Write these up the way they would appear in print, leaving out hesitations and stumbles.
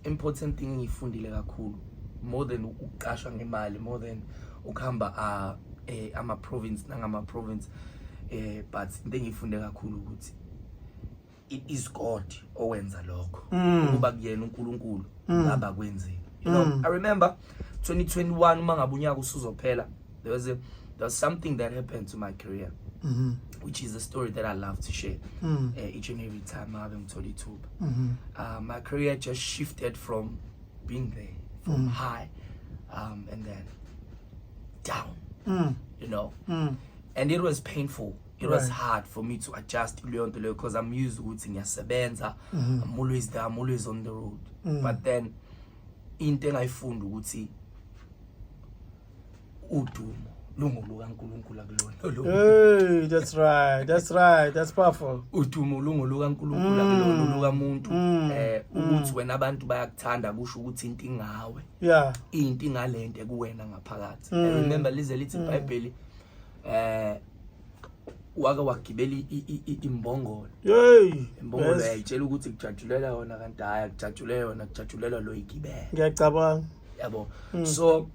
important thing ngifundile kakhulu more than ukuqashwa ngemali, more than ukuhamba ama province nangama province, but into engifunde kakhulu ukuthi it is God owenza lokho, ukuba kuyena uNkulunkulu ngaba kwenzeni. You know, I remember 2021 mangabe unyaka usuzophela, there was something that happened to my career, which is a story that I love to share each and every time I have ngithola ithuba. My career just shifted from being there, from high, and then down, you know, and it was painful. It was hard for me to adjust because I'm used to ngiyasebenza, I'm always there, I'm always on the road. But then into engayifunda ukuthi udumo lungoluka uNkulunkulu akulona. Hey, that's right, that's powerful. Udumo lungoluka uNkulunkulu akulona luka umuntu. Ukuthi wena abantu bayakuthanda kusho ukuthi into ingawe. Yeah. Into ingalento kuwena ngaphakathi. I remember lize lithi iBhayibheli waka wagibela imbongolo. Hey, imbongolo yayitshela ukuthi kujajulela yona kanti hayi kujajule yona kujajulela lo igibela. Ngiyacabanga. Yabo. So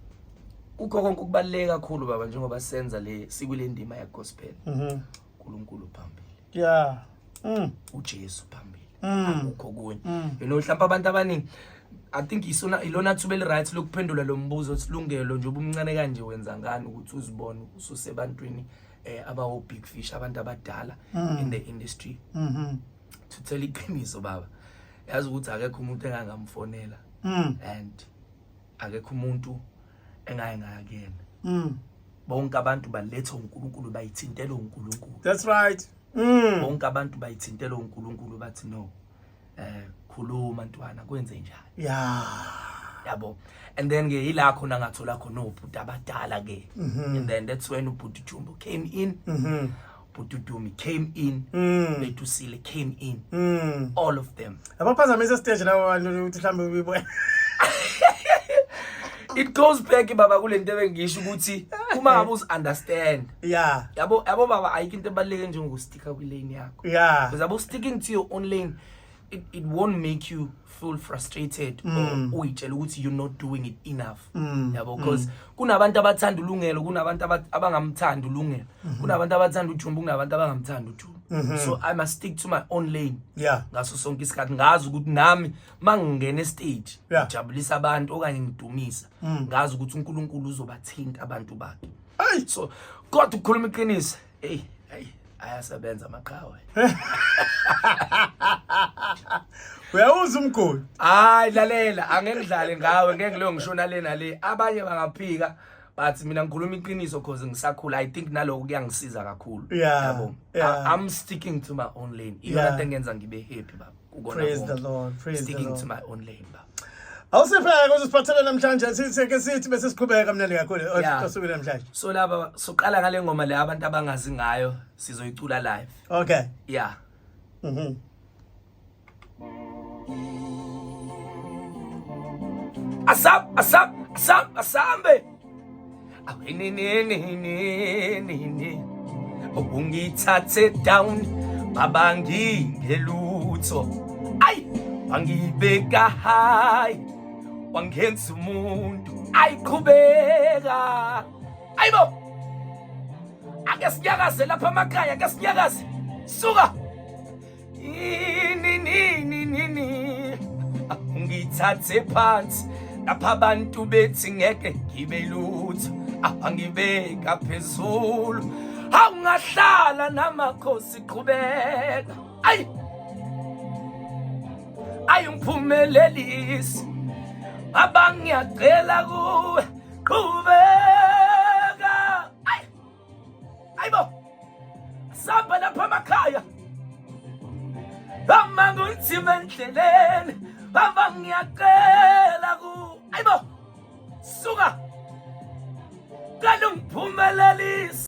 ukho konke ukubaleka kakhulu baba njengoba senza sikule ndima ya gospel. uNkulunkulu phambili. Yeah. uJesu phambili. Akukho kunye. You know mhlawumbe abantu abaningi I think ilona thubeli right lokuphendula lo mbuzo silungelo nje ubumncane kanje wenza ngani ukuthi uzibone ususebantwini abawo big fish abantu abadala in the industry. To tell iqiniso baba yazi ukuthi akekho umuntu engangamfonela and akekho umuntu engayengayakena. Bonke abantu baletha uNkulunkulu bayithintela uNkulunkulu. That's right. Bonke abantu bayithintela uNkulunkulu bathi no khuluma ntwana kwenze njani. Yabo. And then ke ila khona ngathola khona obhuti abadala ke. And then that's when uBhuti Jumbo came in. Bhuti Dumi came in. Letusile came in. All of them. Abaphazamisa stage lawo abantu ukuthi mhlambe ubibona. It goes back baba kule nto engisho ukuthi uma ngabe us understand. Yeah. Yabo baba ayikho into ebaleke njengokusticka kwi lane yakho. Yeah. Because about sticking to your own lane, it won't make you feel frustrated or uyitshela ukuthi you're not doing it enough. Yabo because kunabantu abathanda ulungelo, kunabantu abangamthanda ulungelo, kunabantu abathanda uJumbo, kunabantu abangamthanda uJumbo. So I must stick to my own lane. Yeah. Ngaso sonke isikhathi ngazi ukuthi nami mangingena stage ngijabulisa abantu okanye ngidumisa ngazi ukuthi uNkulunkulu uzobathinta abantu bakhe. So God ukukhuluma iqiniso. Hey ayasebenza amaqhawe. Uyawuza umgodi. Hayi lalela angeke ngidlale ngawe ngeke ngilo ngishona lena le abanye bangaphika but mina ngikhuluma iqiniso because ngisakhula. I think naloko kuyangisiza kakhulu. Yeah. I'm sticking to my own lane. Iyona into engenza ngibe happy baba. Praise the Lord. Praise the Lord. Sticking to my own lane baba. Awusifeke uziphathele namhlanje sitheke sithi bese siqhubeka mnandi kakhulu osukwini namhlanje. So laba soqala ngale ngoma le abantu abangazi ngayo sizoyicula live. Okay. Yeah. Asambe. Awene ungithathe down baba ngingelutho. Ay wangibeka high wangenza umuntu ayiqhubeka. Ayibo ake sinyakaze lapha emakhaya, ake sinyakaze suka ungithathe phansi lapha abantu bethi ngeke ngibe lutho, angibeka phezulu awungahlala namakhosi qhubeka. Ayungiphumelelisi baba ngiyacela kuwe qhubeka. Ayibo samba lapha emakhaya bama ngithime endleleni baba ngiyacela kuwe. Ayibo suka kalungiphumelelisi.